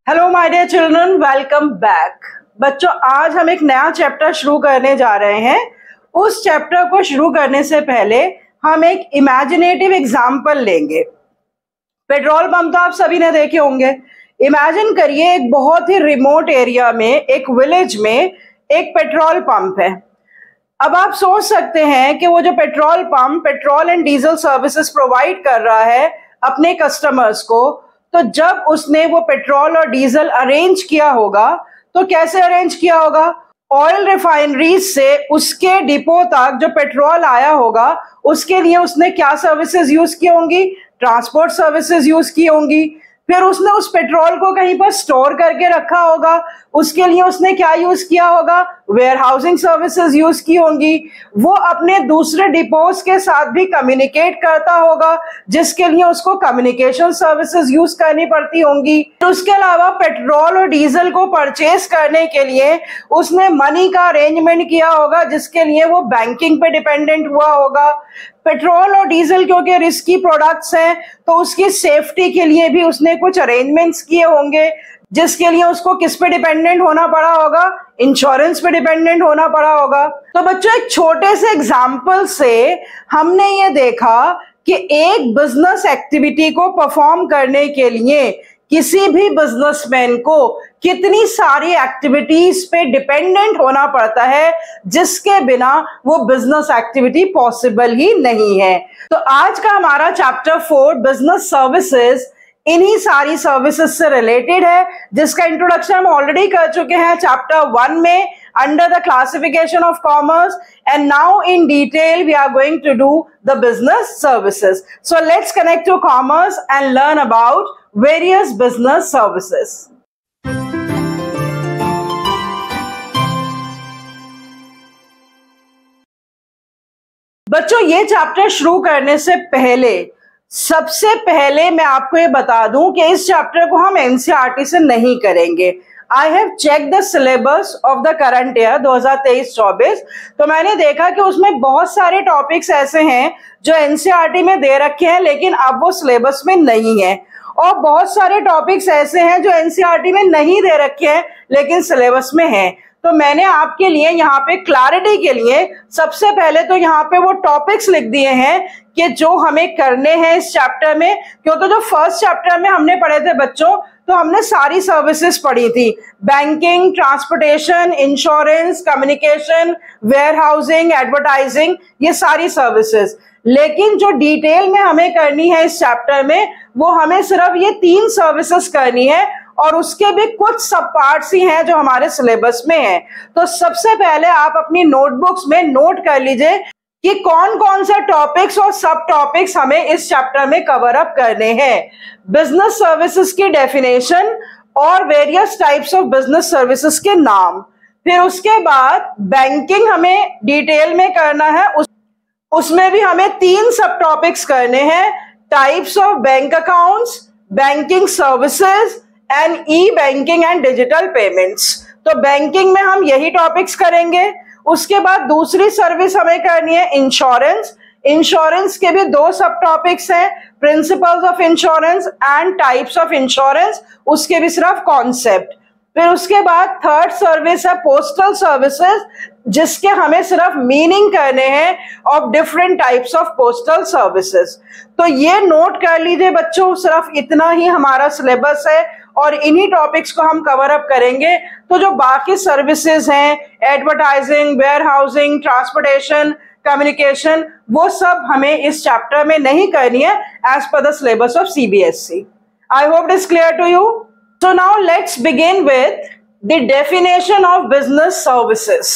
Hello my dear children, welcome back. बच्चों, आज हम एक नया चैप्टर शुरू करने जा रहे हैं। उस चैप्टर को शुरू करने से पहले हम एक इमेजिनेटिव एग्जाम्पल लेंगे। पेट्रोल पंप तो आप सभी ने देखे होंगे। इमेजिन करिए, एक बहुत ही रिमोट एरिया में, एक विलेज में एक पेट्रोल पंप है। अब आप सोच सकते हैं कि वो जो petrol pump petrol and diesel services provide कर रहा है अपने कस्टमर्स को, तो जब उसने वो पेट्रोल और डीजल अरेंज किया होगा तो कैसे अरेंज किया होगा? ऑयल रिफाइनरीज से उसके डिपो तक जो पेट्रोल आया होगा उसके लिए उसने क्या सर्विसेज यूज की होंगी? ट्रांसपोर्ट सर्विसेज यूज की होंगी। फिर उसने उस पेट्रोल को कहीं पर स्टोर करके रखा होगा, उसके लिए उसने क्या यूज किया होगा? वेयर हाउसिंग सर्विसेज यूज की होंगी। वो अपने दूसरे डिपोज के साथ भी कम्युनिकेट करता होगा, जिसके लिए उसको कम्युनिकेशन सर्विसेज यूज करनी पड़ती होंगी। उसके अलावा पेट्रोल और डीजल को परचेज करने के लिए उसने मनी का अरेंजमेंट किया होगा, जिसके लिए वो बैंकिंग पे डिपेंडेंट हुआ होगा। पेट्रोल और डीजल क्योंकि रिस्की प्रोडक्ट्स हैं, तो उसकी सेफ्टी के लिए भी उसने कुछ अरेंजमेंट्स किए होंगे, जिसके लिए उसको किस पे डिपेंडेंट होना पड़ा होगा? इंश्योरेंस पे डिपेंडेंट होना पड़ा होगा। तो बच्चों, एक छोटे से एग्जाम्पल से हमने ये देखा कि एक बिजनेस एक्टिविटी को परफॉर्म करने के लिए किसी भी बिजनेसमैन को कितनी सारी एक्टिविटीज पे डिपेंडेंट होना पड़ता है, जिसके बिना वो बिजनेस एक्टिविटी पॉसिबल ही नहीं है। तो आज का हमारा चैप्टर 4 बिजनेस सर्विसेज इन्हीं सारी सर्विसेज से रिलेटेड है, जिसका इंट्रोडक्शन हम ऑलरेडी कर चुके हैं चैप्टर 1 में under the classification of commerce, and now in detail we are going to do the business services. So let's connect to commerce and learn about various business services. बच्चों, ये chapter शुरू करने से पहले सबसे पहले मैं आपको ये बता दूं कि इस चैप्टर को हम एनसीईआरटी से नहीं करेंगे। I have check the syllabus of the current year 2023-24। तो मैंने देखा कि उसमें बहुत सारे टॉपिक्स ऐसे हैं जो एनसीईआरटी में दे रखे हैं, लेकिन अब वो सिलेबस में नहीं है, और बहुत सारे टॉपिक्स ऐसे हैं जो एनसीईआरटी में नहीं दे रखे हैं लेकिन सिलेबस में हैं। तो मैंने आपके लिए यहाँ पे क्लैरिटी के लिए सबसे पहले तो यहाँ पे वो टॉपिक्स लिख दिए हैं कि जो हमें करने हैं इस चैप्टर में। क्योंकि जो फर्स्ट चैप्टर में हमने पढ़े थे बच्चों, तो हमने सारी सर्विसेज पढ़ी थी, banking, transportation, insurance, communication, warehousing, advertising, ये सारी सर्विसेज। लेकिन जो डिटेल में हमें करनी है इस चैप्टर में, वो हमें सिर्फ ये 3 सर्विसेज करनी है, और उसके भी कुछ सब पार्ट्स ही हैं जो हमारे सिलेबस में हैं। तो सबसे पहले आप अपनी नोटबुक्स में नोट कर लीजिए कि कौन कौन सा टॉपिक्स और सब टॉपिक्स हमें इस चैप्टर में कवर अप करने हैं। बिजनेस सर्विसेज की डेफिनेशन और various types of business services के नाम। फिर उसके बाद बैंकिंग हमें डिटेल में करना है, उसमें भी हमें 3 सब टॉपिक्स करने हैं, types of bank accounts, banking services and E banking and digital payments. तो बैंकिंग में हम यही टॉपिक्स करेंगे। उसके बाद दूसरी सर्विस हमें करनी है इंश्योरेंस। इंश्योरेंस के भी 2 सब टॉपिक्स हैं, principles of insurance and types of insurance, उसके भी सिर्फ कॉन्सेप्ट। फिर उसके बाद थर्ड सर्विस है पोस्टल सर्विसेज, जिसके हमें सिर्फ मीनिंग करने हैं of different types of postal services. तो ये नोट कर लीजिए बच्चों, सिर्फ इतना ही हमारा सिलेबस है और इन्हीं टॉपिक्स को हम कवर अप करेंगे। तो जो बाकी सर्विसेज हैं, advertising, warehousing, transportation, communication, वो सब हमें इस चैप्टर में नहीं करनी है as per the syllabus of CBSE. I hope it is clear to you. So now let's begin with the definition of business services.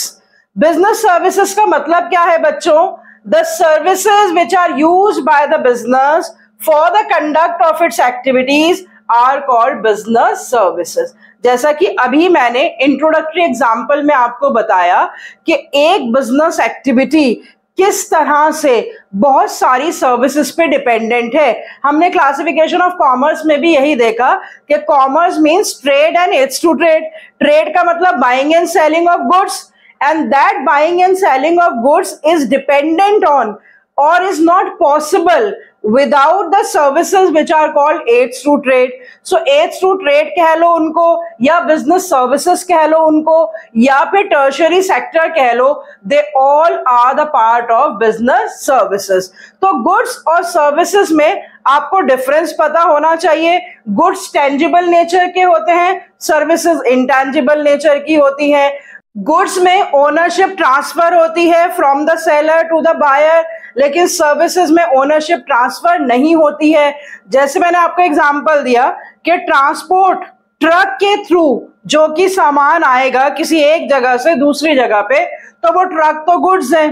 Business services का मतलब क्या है बच्चों? The services which are used by the business for the conduct of its activities are called business services. जैसा कि अभी मैंने introductory example में आपको बताया कि एक बिजनेस एक्टिविटी किस तरह से बहुत सारी सर्विसेज पे डिपेंडेंट है। हमने क्लासिफिकेशन ऑफ कॉमर्स में भी यही देखा कि commerce means trade and it's to trade. Trade का मतलब buying and selling of goods, and that buying and selling of goods is dependent on और is not possible without the services which are called aids to trade. So aids to trade कह लो उनको, या business services कह लो उनको, या फिर tertiary sector कह लो, they all are the part of business services. तो goods और services में आपको डिफरेंस पता होना चाहिए. गुड्स टेंजिबल नेचर के होते हैं, सर्विसेज इंटेंजिबल नेचर की होती हैं. गुड्स में ओनरशिप ट्रांसफर होती है from the seller to the buyer, लेकिन सर्विसेज में ओनरशिप ट्रांसफर नहीं होती है. जैसे मैंने आपको एग्जांपल दिया कि ट्रांसपोर्ट ट्रक के थ्रू जो कि सामान आएगा किसी एक जगह से दूसरी जगह पे, तो वो ट्रक तो गुड्स है,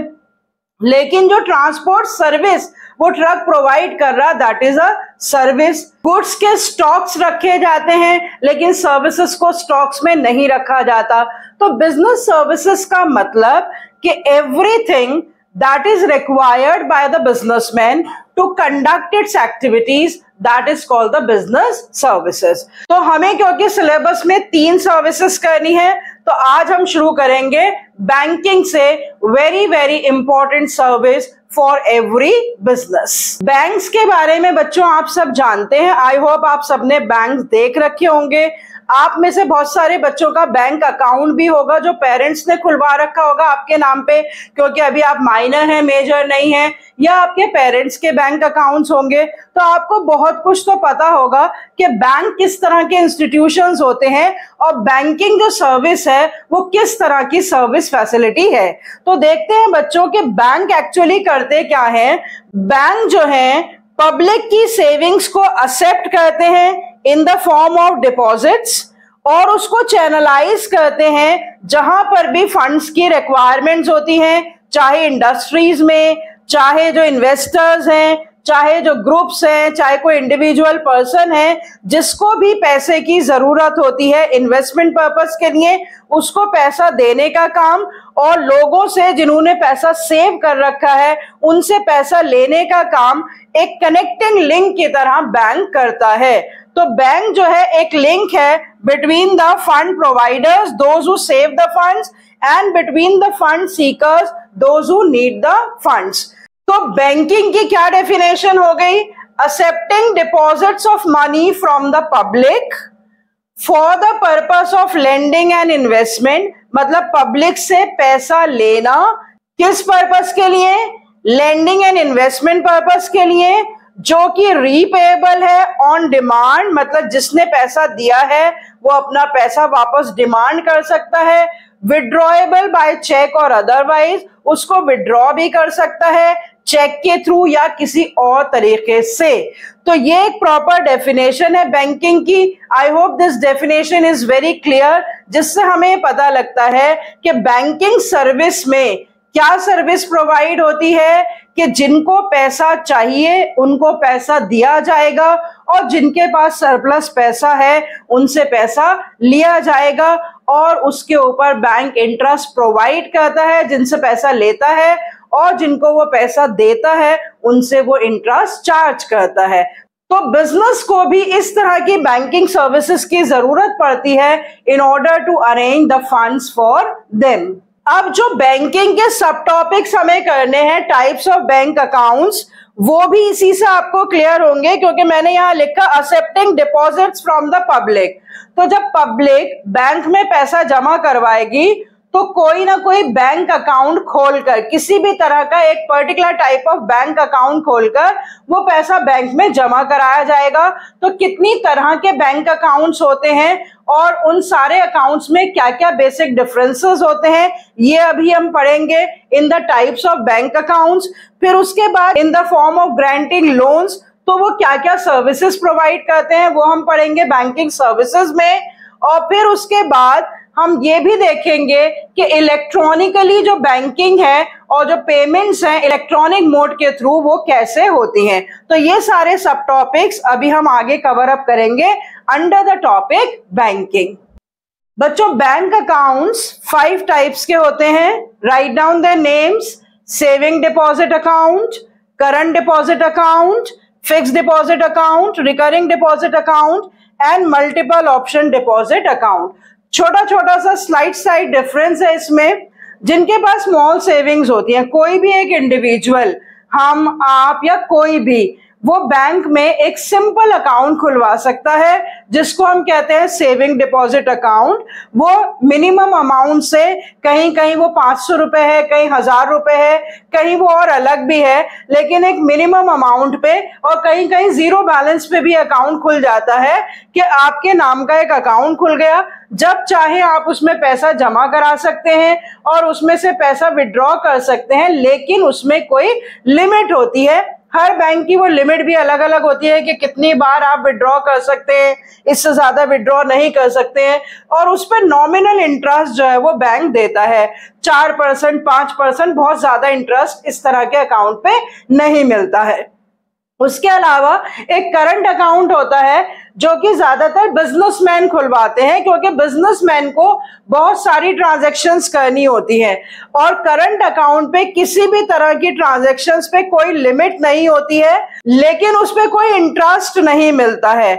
लेकिन जो ट्रांसपोर्ट सर्विस वो ट्रक प्रोवाइड कर रहा, that is a service. Goods के स्टॉक्स रखे जाते हैं, लेकिन सर्विसेज को स्टॉक्स में नहीं रखा जाता. तो बिजनेस सर्विसेज का मतलब कि everything that is required by the businessman to conduct its activities, that is called the business services. तो हमें क्योंकि सिलेबस में 3 सर्विसेज करनी है, तो आज हम शुरू करेंगे बैंकिंग से. Very very important service for every business. Banks के बारे में बच्चों आप सब जानते हैं. आई होप आप सबने बैंक देख रखे होंगे. आप में से बहुत सारे बच्चों का बैंक अकाउंट भी होगा जो पेरेंट्स ने खुलवा रखा होगा आपके नाम पे, क्योंकि अभी आप माइनर हैं, मेजर नहीं हैं, या आपके पेरेंट्स के बैंक अकाउंट्स होंगे. तो आपको बहुत कुछ तो पता होगा कि बैंक किस तरह के इंस्टीट्यूशंस होते हैं और बैंकिंग जो सर्विस है वो किस तरह की सर्विस फैसिलिटी है. तो देखते हैं बच्चों के बैंक एक्चुअली करते क्या है. बैंक जो है पब्लिक की सेविंग्स को एक्सेप्ट करते हैं इन द फॉर्म ऑफ डिपॉजिट्स, और उसको चैनलाइज करते हैं जहां पर भी फंड्स की रिक्वायरमेंट्स होती हैं, चाहे इंडस्ट्रीज में, चाहे जो इन्वेस्टर्स हैं, चाहे जो ग्रुप्स हैं, चाहे कोई इंडिविजुअल पर्सन है जिसको भी पैसे की जरूरत होती है इन्वेस्टमेंट पर्पस के लिए, उसको पैसा देने का काम, और लोगों से जिन्होंने पैसा सेव कर रखा है उनसे पैसा लेने का काम एक कनेक्टिंग लिंक की तरह बैंक करता है. तो बैंक जो है एक लिंक है between the fund providers, those who save the funds, and between the fund seekers, those who need the funds. तो बैंकिंग की क्या डेफिनेशन हो गई? Accepting deposits of money from the public for the purpose of lending and investment. मतलब public से पैसा लेना किस पर्पस के लिए? लेंडिंग एंड इन्वेस्टमेंट पर्पस के लिए, जो कि रीपेएबल है ऑन डिमांड. मतलब जिसने पैसा दिया है वो अपना पैसा वापस डिमांड कर सकता है. विड्रॉएबल बाय चेक और अदरवाइज, उसको विड्रॉ भी कर सकता है चेक के थ्रू या किसी और तरीके से. तो ये एक प्रॉपर डेफिनेशन है बैंकिंग की. I hope this definition is very clear, जिससे हमें पता लगता है कि बैंकिंग सर्विस में क्या सर्विस प्रोवाइड होती है कि जिनको पैसा चाहिए उनको पैसा दिया जाएगा, और जिनके पास सरप्लस पैसा है उनसे पैसा लिया जाएगा, और उसके ऊपर बैंक इंटरेस्ट प्रोवाइड करता है जिनसे पैसा लेता है, और जिनको वो पैसा देता है उनसे वो इंटरेस्ट चार्ज करता है. तो बिजनेस को भी इस तरह की बैंकिंग सर्विसेज की जरूरत पड़ती है in order to arrange the funds for them. अब जो बैंकिंग के सब टॉपिक्स हमें करने हैं, टाइप्स ऑफ बैंक अकाउंट्स, वो भी इसी से आपको क्लियर होंगे, क्योंकि मैंने यहाँ लिखा accepting deposits from the public. तो जब पब्लिक बैंक में पैसा जमा करवाएगी तो कोई ना कोई बैंक अकाउंट खोलकर, किसी भी तरह का एक particular type of bank account खोलकर वो पैसा बैंक में जमा कराया जाएगा. तो कितनी तरह के बैंक अकाउंट्स होते हैं और उन सारे अकाउंट्स में क्या क्या बेसिक डिफरेंसेस होते हैं, ये अभी हम पढ़ेंगे in the types of bank accounts. फिर उसके बाद इन the form of granting loans, तो वो क्या क्या सर्विसेज प्रोवाइड करते हैं वो हम पढ़ेंगे बैंकिंग सर्विसेज में. और फिर उसके बाद हम ये भी देखेंगे कि इलेक्ट्रॉनिकली जो बैंकिंग है और जो पेमेंट्स हैं इलेक्ट्रॉनिक मोड के थ्रू वो कैसे होती हैं. तो ये सारे सब टॉपिक्स अभी हम आगे कवर अप करेंगे अंडर द टॉपिक बैंकिंग. बच्चों बैंक अकाउंट्स 5 टाइप्स के होते हैं. Write down their names: saving deposit account, current deposit account, fixed deposit account, recurring deposit account and multiple option deposit account. छोटा छोटा सा स्लाइड साइड डिफरेंस है इसमें. जिनके पास स्मॉल सेविंग्स होती हैं, कोई भी एक इंडिविजुअल, हम, आप या कोई भी, वो बैंक में एक सिंपल अकाउंट खुलवा सकता है जिसको हम कहते हैं सेविंग डिपॉजिट अकाउंट। वो मिनिमम अमाउंट से कहीं कहीं वो 500 रुपए है, कहीं 1000 रुपए है, कहीं वो और अलग भी है, लेकिन एक मिनिमम अमाउंट पे और कहीं कहीं जीरो बैलेंस पे भी अकाउंट खुल जाता है कि आपके नाम का एक अकाउंट खुल गया, जब चाहे आप उसमें पैसा जमा करा सकते हैं और उसमें से पैसा विड्रॉ कर सकते हैं, लेकिन उसमें कोई लिमिट होती है। हर बैंक की वो लिमिट भी अलग अलग होती है कि कितनी बार आप विड्रॉ कर सकते हैं, इससे ज्यादा विड्रॉ नहीं कर सकते हैं, और उस पर नॉमिनल इंटरेस्ट जो है वो बैंक देता है 4%, 5%, बहुत ज्यादा इंटरेस्ट इस तरह के अकाउंट पे नहीं मिलता है। उसके अलावा एक करंट अकाउंट होता है जो कि ज्यादातर बिजनेसमैन खुलवाते हैं, क्योंकि बिजनेसमैन को बहुत सारी ट्रांजैक्शंस करनी होती है और करंट अकाउंट पे किसी भी तरह की ट्रांजैक्शंस पे कोई लिमिट नहीं होती है, लेकिन उस पे कोई इंटरेस्ट नहीं मिलता है।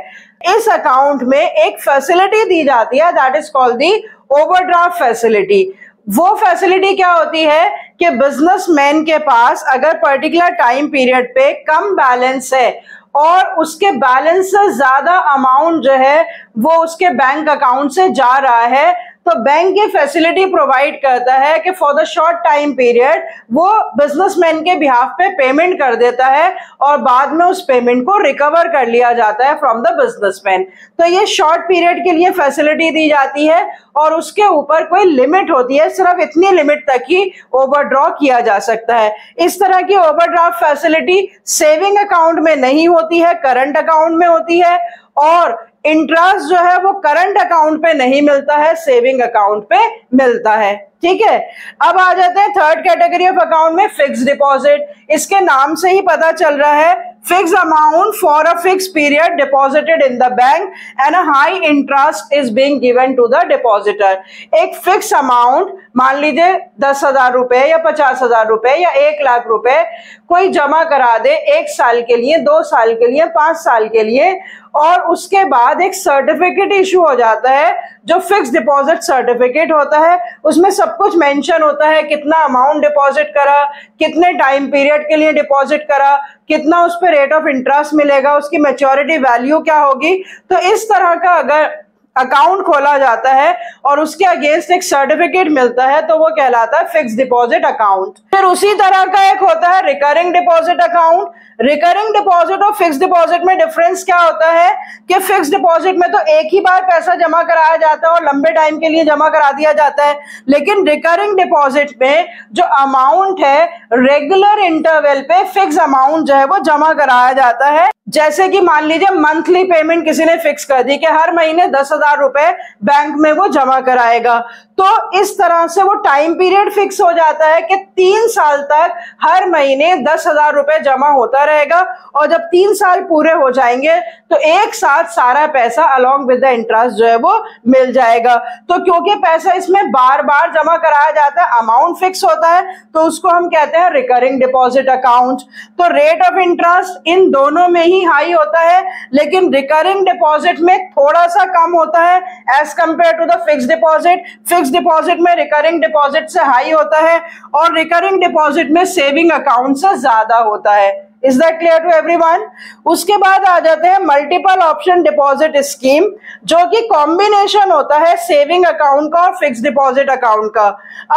इस अकाउंट में एक फैसिलिटी दी जाती है, that is called the overdraft facility. वो फैसिलिटी क्या होती है कि बिजनेसमैन के पास अगर पर्टिकुलर टाइम पीरियड पे कम बैलेंस है और उसके बैलेंस से ज्यादा अमाउंट जो है वो उसके बैंक अकाउंट से जा रहा है, तो बैंक ये फैसिलिटी प्रोवाइड करता है कि for the short time period वो बिजनेसमैन के बिहाफ पे पेमेंट कर देता है और बाद में उस पेमेंट को रिकवर कर लिया जाता है फ्रॉम द बिजनेसमैन। तो ये शॉर्ट पीरियड के लिए फैसिलिटी दी जाती है और उसके ऊपर कोई लिमिट होती है, सिर्फ इतनी लिमिट तक ही ओवरड्रॉ किया जा सकता है। इस तरह की ओवरड्राफ्ट फैसिलिटी सेविंग अकाउंट में नहीं होती है, करंट अकाउंट में होती है, और इंटरेस्ट जो है वो करंट अकाउंट पे नहीं मिलता है, सेविंग अकाउंट पे मिलता है। ठीक है, अब आ जाते हैं थर्ड कैटेगरी ऑफ अकाउंट में, फिक्स डिपॉजिट। इसके नाम से ही पता चल रहा है, fix amount for a fix period deposited in the bank and a high interest is being given to the depositor. एक फिक्स अमाउंट, मान लीजिए 10,000 रुपए या 50,000 रुपए या 1,00,000 रुपए कोई जमा करा दे 1 साल के लिए, 2 साल के लिए, 5 साल के लिए, और उसके बाद एक सर्टिफिकेट इशू हो जाता है जो फिक्स डिपॉजिट सर्टिफिकेट होता है। उसमें सब कुछ मेंशन होता है, कितना अमाउंट डिपॉजिट करा, कितने टाइम पीरियड के लिए डिपॉजिट करा, कितना उस पर रेट ऑफ इंटरेस्ट मिलेगा, उसकी मैच्योरिटी वैल्यू क्या होगी। तो इस तरह का अगर अकाउंट खोला जाता है और उसके अगेंस्ट एक सर्टिफिकेट मिलता है तो वो कहलाता है फिक्स डिपॉजिट अकाउंट। फिर उसी तरह का एक होता है recurring deposit account. Recurring deposit और फिक्स डिपॉजिट में डिफरेंस क्या होता है कि फिक्स डिपॉजिट में तो एक ही बार पैसा जमा कराया जाता है और लंबे टाइम के लिए जमा करा दिया जाता है, लेकिन रिकरिंग डिपॉजिट में जो अमाउंट है रेगुलर इंटरवल पे फिक्स अमाउंट जो है वो जमा कराया जाता है। जैसे कि मान लीजिए मंथली पेमेंट किसी ने फिक्स कर दी कि हर महीने 10,000 रुपए बैंक में वो जमा कराएगा, तो इस तरह से वो टाइम पीरियड फिक्स हो जाता है कि 3 साल तक हर महीने 10,000 रुपए जमा होता रहेगा, और जब 3 साल पूरे हो जाएंगे तो एक साथ सारा पैसा अलॉन्ग विद द इंटरेस्ट जो है वो मिल जाएगा। तो क्योंकि पैसा इसमें बार बार जमा कराया जाता है, अमाउंट फिक्स होता है, तो उसको हम कहते हैं रिकरिंग डिपॉजिट अकाउंट। तो रेट ऑफ इंटरेस्ट इन दोनों में ही हाई होता है, लेकिन रिकरिंग डिपॉजिट में थोड़ा सा कम होता है as compare to the fix deposit. Fix deposit में रिकरिंग डिपॉजिट से हाई होता है और रिकरिंग डिपॉजिट में सेविंग अकाउंट से ज्यादा होता है। Is that clear to everyone? उसके बाद आ जाते हैं मल्टीपल ऑप्शन डिपॉजिट स्कीम, जो कि कॉम्बिनेशन होता है सेविंग अकाउंट का और फिक्स डिपॉजिट अकाउंट का।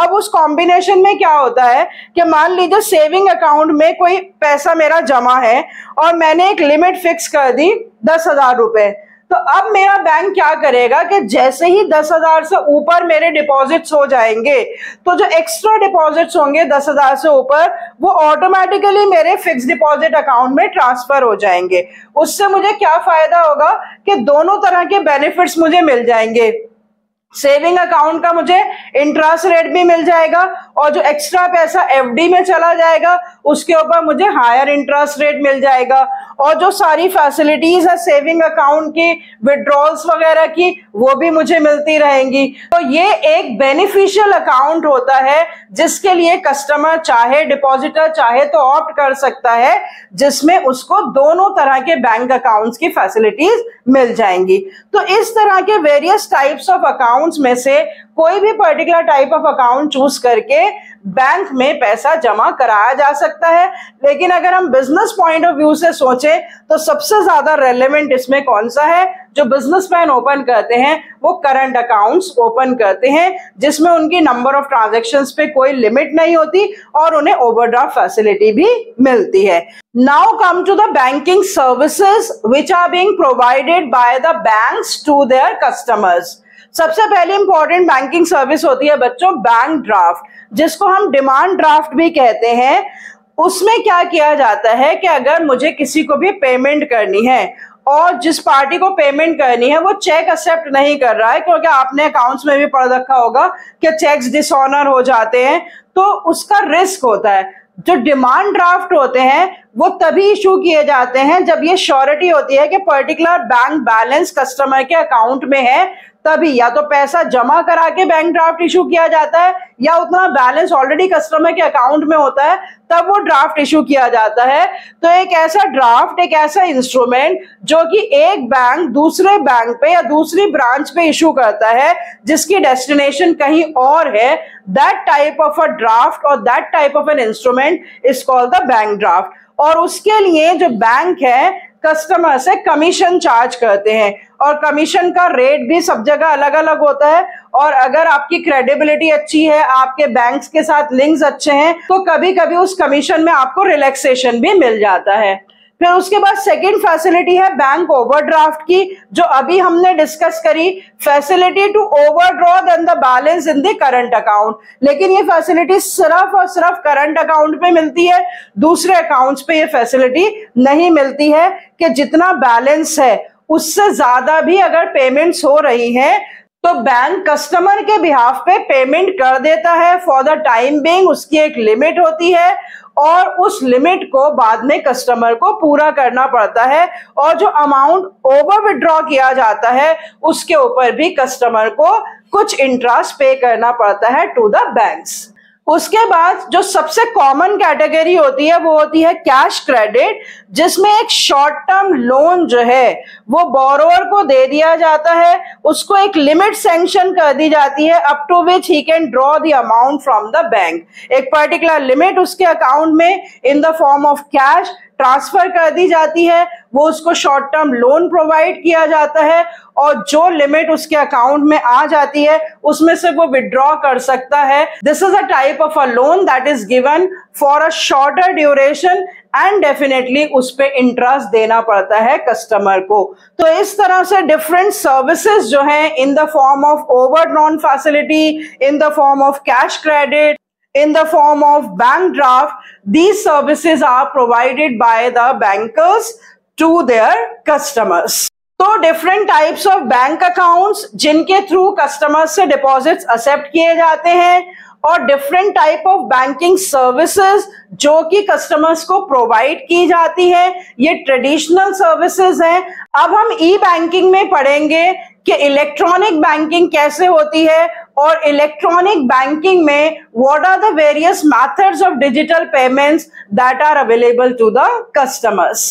अब उस कॉम्बिनेशन में क्या होता है कि मान लीजिए सेविंग अकाउंट में कोई पैसा मेरा जमा है और मैंने एक लिमिट फिक्स कर दी 10,000 रुपए, तो अब मेरा बैंक क्या करेगा कि जैसे ही 10,000 से ऊपर मेरे डिपॉजिट्स हो जाएंगे तो जो एक्स्ट्रा डिपॉजिट्स होंगे 10,000 से ऊपर वो ऑटोमेटिकली मेरे फिक्स डिपॉजिट अकाउंट में ट्रांसफर हो जाएंगे। उससे मुझे क्या फायदा होगा कि दोनों तरह के बेनिफिट्स मुझे मिल जाएंगे। सेविंग अकाउंट का मुझे इंटरेस्ट रेट भी मिल जाएगा और जो एक्स्ट्रा पैसा एफडी में चला जाएगा उसके ऊपर मुझे हायर इंटरेस्ट रेट मिल जाएगा, और जो सारी फैसिलिटीज है सेविंग अकाउंट की, विड्रॉल्स वगैरह की, वो भी मुझे मिलती रहेंगी। तो ये एक बेनिफिशियल अकाउंट होता है जिसके लिए कस्टमर चाहे, डिपॉजिटर चाहे तो ऑप्ट कर सकता है, जिसमें उसको दोनों तरह के बैंक अकाउंट्स की फैसिलिटीज मिल जाएंगी। तो इस तरह के various types of account accounts में से कोई भी particular type of account choose करके बैंक में पैसा जमा कराया जा सकता है। लेकिन अगर हम बिजनेस पॉइंट ऑफ व्यू से सोचें तो सबसे ज्यादा रेलेवेंट इसमें कौन सा है? जो बिजनेसमैन ओपन करते हैं वो करंट अकाउंट्स ओपन करते हैं, जिसमें उनकी नंबर ऑफ ट्रांजैक्शंस पे कोई लिमिट नहीं होती और उन्हें ओवरड्राफ्ट फैसिलिटी भी मिलती है। Now come to the banking services which are being provided by the banks to their customers. सबसे पहली इंपॉर्टेंट बैंकिंग सर्विस होती है बच्चों बैंक ड्राफ्ट, जिसको हम डिमांड ड्राफ्ट भी कहते हैं। उसमें क्या किया जाता है कि अगर मुझे किसी को भी पेमेंट करनी है और जिस पार्टी को पेमेंट करनी है वो चेक एक्सेप्ट नहीं कर रहा है, क्योंकि आपने अकाउंट्स में भी पढ़ रखा होगा कि चेक्स डिसऑनर हो जाते हैं, तो उसका रिस्क होता है। जो डिमांड ड्राफ्ट होते हैं वो तभी इशू किए जाते हैं जब ये श्योरिटी होती है कि पर्टिकुलर बैंक बैलेंस कस्टमर के अकाउंट में है, तभी या तो पैसा जमा करा के बैंक ड्राफ्ट इशू किया जाता है या उतना बैलेंस ऑलरेडी कस्टमर के अकाउंट में होता है तब वो ड्राफ्ट इशू किया जाता है। तो एक ऐसा ड्राफ्ट, एक ऐसा इंस्ट्रूमेंट जो कि एक बैंक दूसरे बैंक पे या दूसरी ब्रांच पे इशू करता है जिसकी डेस्टिनेशन कहीं और है, that type of a draft और that type of an instrument is called the bank draft. और उसके लिए जो बैंक है कस्टमर से कमीशन चार्ज करते हैं और कमीशन का रेट भी सब जगह अलग अलग होता है। और अगर आपकी क्रेडिबिलिटी अच्छी है, आपके बैंक्स के साथ लिंक्स अच्छे हैं, तो कभी कभी उस कमीशन में आपको रिलैक्सेशन भी मिल जाता है। फिर उसके बाद सेकंड फैसिलिटी है बैंक ओवरड्राफ्ट की, जो अभी हमने डिस्कस करी, facility to overdraw than the balance in the current account. लेकिन ये फैसिलिटी सिर्फ और सिर्फ करंट अकाउंट पे मिलती है, दूसरे अकाउंट्स पे ये फैसिलिटी नहीं मिलती है कि जितना बैलेंस है उससे ज्यादा भी अगर पेमेंट्स हो रही हैं तो बैंक कस्टमर के बिहाफ पे पेमेंट कर देता है फॉर द टाइम बीइंग। उसकी एक लिमिट होती है और उस लिमिट को बाद में कस्टमर को पूरा करना पड़ता है, और जो अमाउंट ओवर विड्रॉ किया जाता है उसके ऊपर भी कस्टमर को कुछ इंटरेस्ट पे करना पड़ता है टू द बैंक्स। उसके बाद जो सबसे कॉमन कैटेगरी होती है वो होती है कैश क्रेडिट, जिसमें एक शॉर्ट टर्म लोन जो है वो बोरोवर को दे दिया जाता है, उसको एक लिमिट सैंक्शन कर दी जाती है up to which he can draw the amount from the bank. एक पर्टिकुलर लिमिट उसके अकाउंट में in the form of cash transfer कर दी जाती है, वो उसको शॉर्ट टर्म लोन प्रोवाइड किया जाता है और जो लिमिट उसके अकाउंट में आ जाती है उसमें से वो विड्रॉ कर सकता है। This is a type of a loan that is given for a shorter duration and definitely उस पे इंटरेस्ट देना पड़ता है कस्टमर को। तो इस तरह से डिफरेंट सर्विसेज जो हैं इन the form of overdrawn facility, in the form of cash credit, in the form of bank draft, these services are provided by the bankers to their customers. तो different types of bank accounts जिनके through customers से deposits accept किए जाते हैं और different type of banking services जो कि customers को प्रोवाइड की जाती है, ये ट्रेडिशनल सर्विसेज हैं। अब हम ई बैंकिंग में पढ़ेंगे कि इलेक्ट्रॉनिक बैंकिंग कैसे होती है और इलेक्ट्रॉनिक बैंकिंग में what are the various methods of digital payments that are available to the customers.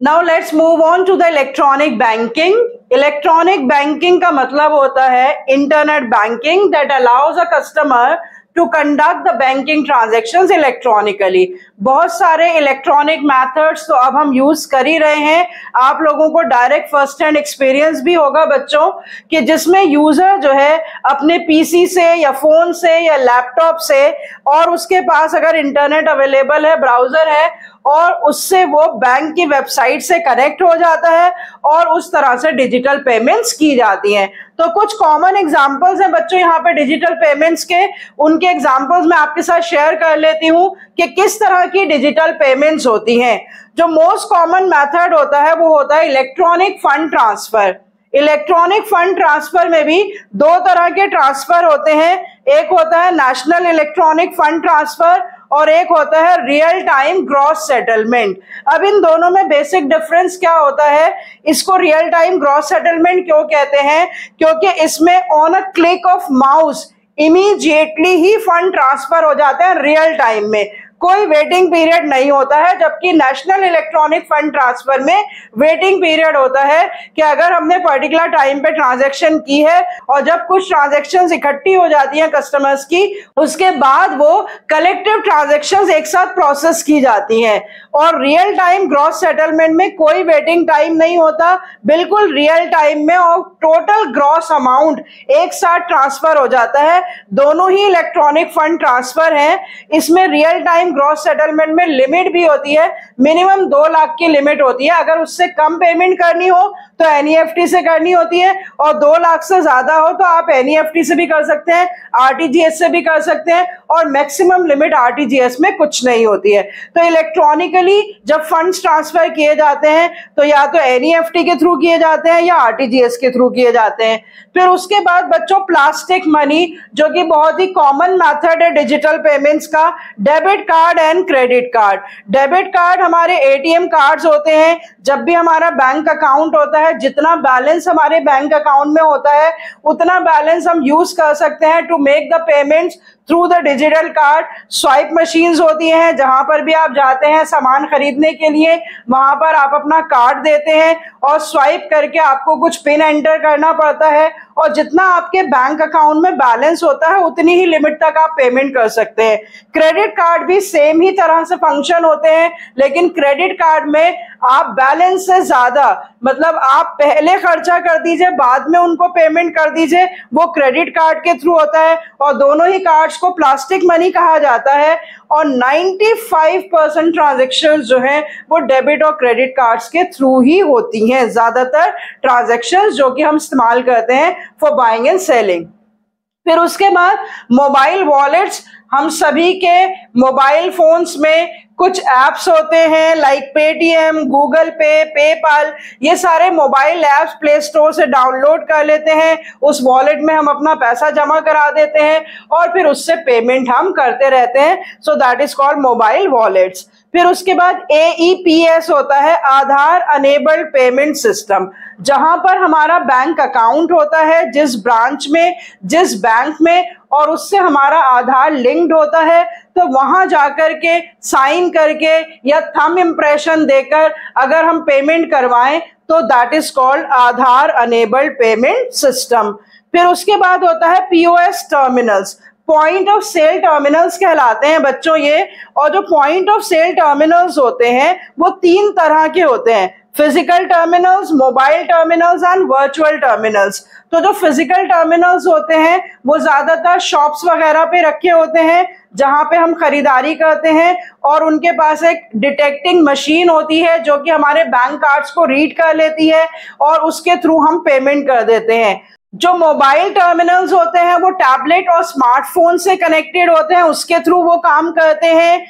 Now let's move on to the electronic banking. Electronic banking का मतलब होता है internet banking that allows a customer to conduct the banking transactions electronically. बहुत सारे electronic methods तो अब हम use कर ही रहे हैं। आप लोगों को डायरेक्ट फर्स्ट हैंड एक्सपीरियंस भी होगा बच्चों कि जिसमें यूजर जो है अपने पीसी से या फोन से या लैपटॉप से, और उसके पास अगर इंटरनेट अवेलेबल है, ब्राउजर है, और उससे वो बैंक की वेबसाइट से कनेक्ट हो जाता है और उस तरह से डिजिटल पेमेंट्स की जाती हैं। तो कुछ कॉमन एग्जांपल्स हैं बच्चों यहाँ पे डिजिटल पेमेंट्स के, उनके एग्जांपल्स मैं आपके साथ शेयर कर लेती हूँ कि किस तरह की डिजिटल पेमेंट्स होती हैं। जो मोस्ट कॉमन मेथड होता है वो होता है electronic fund transfer. Electronic fund transfer में भी दो तरह के ट्रांसफर होते हैं, एक होता है नेशनल इलेक्ट्रॉनिक फंड ट्रांसफर और एक होता है रियल टाइम ग्रॉस सेटलमेंट। अब इन दोनों में बेसिक डिफरेंस क्या होता है? इसको रियल टाइम ग्रॉस सेटलमेंट क्यों कहते हैं? क्योंकि इसमें on a click of mouse immediately he fund transfer हो जाते हैं रियल टाइम में। कोई वेटिंग पीरियड नहीं होता है, जबकि नेशनल इलेक्ट्रॉनिक फंड ट्रांसफर में वेटिंग पीरियड होता है कि अगर हमने पर्टिकुलर टाइम पे ट्रांजैक्शन की है और जब कुछ ट्रांजैक्शंस इकट्ठी हो जाती हैं कस्टमर्स की, उसके बाद वो कलेक्टिव ट्रांजैक्शंस एक साथ प्रोसेस की जाती हैं। और रियल टाइम ग्रॉस सेटलमेंट में कोई वेटिंग टाइम नहीं होता, बिल्कुल रियल टाइम में, और टोटल ग्रॉस अमाउंट एक साथ ट्रांसफर हो जाता है। दोनों ही इलेक्ट्रॉनिक फंड ट्रांसफर हैं। इसमें रियल टाइम ग्रॉस सेटलमेंट में लिमिट भी होती है, मिनिमम 2 लाख की लिमिट होती है। अगर उससे कम पेमेंट करनी हो तो एनईएफटी से करनी होती है, और 2 लाख से ज्यादा हो तो आप एनईएफटी से भी कर सकते हैं, आरटीजीएस से भी कर सकते हैं, और मैक्सिमम लिमिट आरटीजीएस में कुछ नहीं होती है। तो इलेक्ट्रॉनिकली जब फंड्स ट्रांसफर किए जाते हैं तो या तो एनईएफटी के थ्रू किए जाते हैं या आरटीजीएस के थ्रू किए जाते हैं। फिर उसके बाद बच्चों प्लास्टिक मनी, जो कि बहुत ही कॉमन मेथड है डिजिटल पेमेंट्स का, debit card and credit card. Debit card हमारे एटीएम कार्ड्स होते हैं। जब भी हमारा बैंक अकाउंट होता है, जितना बैलेंस हमारे बैंक अकाउंट में होता है उतना बैलेंस हम यूज कर सकते हैं to make the payments through the digital card. Swipe machines होती हैं, जहां पर भी आप जाते हैं सामान खरीदने के लिए, वहां पर आप अपना कार्ड देते हैं और स्वाइप करके आपको कुछ पिन एंटर करना पड़ता है, और जितना आपके बैंक अकाउंट में बैलेंस होता है उतनी ही लिमिट तक आप पेमेंट कर सकते हैं। क्रेडिट कार्ड भी सेम ही तरह से फंक्शन होते हैं, लेकिन क्रेडिट कार्ड में आप बैलेंस से ज्यादा, मतलब आप पहले खर्चा कर दीजिए बाद में उनको पेमेंट कर दीजिए, वो क्रेडिट कार्ड के थ्रू होता है। और दोनों ही कार्ड्स को प्लास्टिक मनी कहा जाता है, और 95% ट्रांजैक्शंस जो हैं वो डेबिट और क्रेडिट कार्ड्स के थ्रू ही होती हैं। ज्यादातर ट्रांजैक्शंस जो कि हम इस्तेमाल करते हैं फॉर बाइंग एंड सेलिंग। फिर उसके बाद मोबाइल वॉलेट्स, हम सभी के मोबाइल फोन्स में कुछ एप्स होते हैं लाइक पेटीएम, गूगल पे, पेपाल, ये सारे मोबाइल एप्स प्ले स्टोर से डाउनलोड कर लेते हैं। उस वॉलेट में हम अपना पैसा जमा करा देते हैं और फिर उससे पेमेंट हम करते रहते हैं। So that is called mobile wallets. फिर उसके बाद AEPS होता है, आधार अनेबल्ड पेमेंट सिस्टम, जहां पर हमारा बैंक अकाउंट होता है जिस ब्रांच में, जिस बैंक में, और उससे हमारा आधार लिंक्ड होता है। तो वहां जाकर के साइन करके या थंब इम्प्रेशन देकर अगर हम पेमेंट करवाएं तो that is called Aadhaar enabled payment system. फिर उसके बाद होता है POS terminals, point of sale terminals कहलाते हैं बच्चों ये। और जो पॉइंट ऑफ सेल टर्मिनल्स होते हैं वो 3 तरह के होते हैं, physical terminals, mobile terminals and virtual terminals. तो जो फिजिकल टर्मिनल्स होते हैं वो ज्यादातर शॉप्स वगैरह पे रखे होते हैं जहां पे हम खरीदारी करते हैं, और उनके पास एक डिटेक्टिंग मशीन होती है जो कि हमारे बैंक कार्ड्स को रीड कर लेती है और उसके थ्रू हम पेमेंट कर देते हैं। जो मोबाइल टर्मिनल्स होते हैं वो टैबलेट और स्मार्टफोन से कनेक्टेड होते हैं, उसके थ्रू वो काम करते हैं।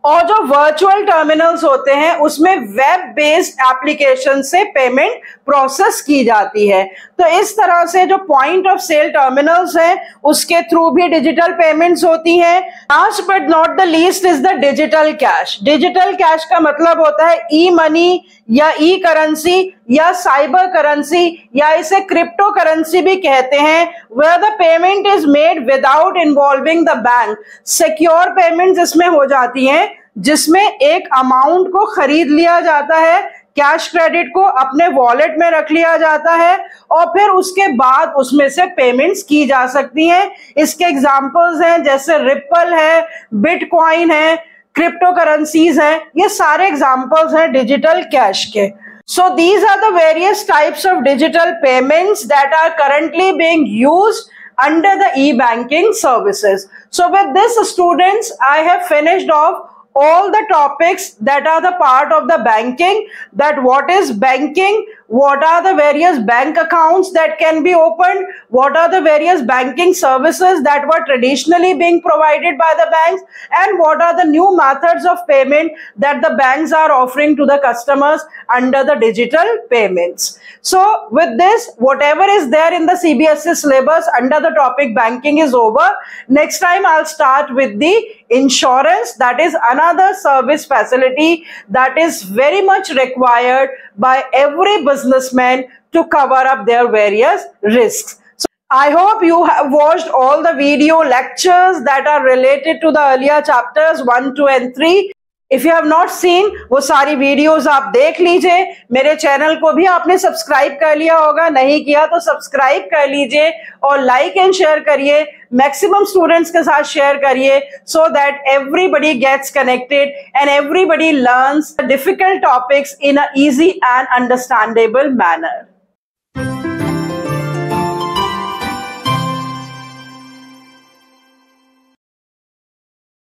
और जो वर्चुअल टर्मिनल्स होते हैं उसमें वेब बेस्ड एप्लीकेशन से पेमेंट प्रोसेस की जाती है। तो इस तरह से जो पॉइंट ऑफ सेल टर्मिनल्स हैं उसके थ्रू भी डिजिटल पेमेंट्स होती हैं। Last but not the least is the digital cash. Digital cash का मतलब होता है ई मनी या ई करेंसी या साइबर करेंसी, या इसे क्रिप्टो करेंसी भी कहते हैं, where the payment is made without involving the bank. Secure payments इसमें हो जाती हैं जिसमें एक अमाउंट को खरीद लिया जाता है, कैश क्रेडिट को अपने वॉलेट में रख लिया जाता है और फिर उसके बाद उसमें से पेमेंट्स की जा सकती हैं। इसके एग्जांपल्स हैं जैसे रिपल है, बिटकॉइन है, क्रिप्टो करेंसीज हैं, ये सारे एग्जांपल्स हैं डिजिटल कैश के। So these are the various types of digital payments that are currently being used under the e-banking services. So with this, students, I have finished off all the topics that are the part of the banking, that what is banking, what are the various bank accounts that can be opened, what are the various banking services that were traditionally being provided by the banks, and what are the new methods of payment that the banks are offering to the customers under the digital payments. So with this, whatever is there in the CBSE syllabus under the topic banking is over. Next time I'll start with the insurance, that is another service facility that is very much required by every businessman to cover up their various risks. So I hope you have watched all the video lectures that are related to the earlier chapters 1, 2 and 3. If you have not seen, वो सारी videos आप देख लीजिए। मेरे channel को भी आपने subscribe कर लिया होगा, नहीं किया तो सब्सक्राइब कर लीजिए और लाइक एंड शेयर करिए, मैक्सिमम स्टूडेंट्स के साथ शेयर करिए, so that everybody gets connected and everybody learns difficult topics in a easy and understandable manner.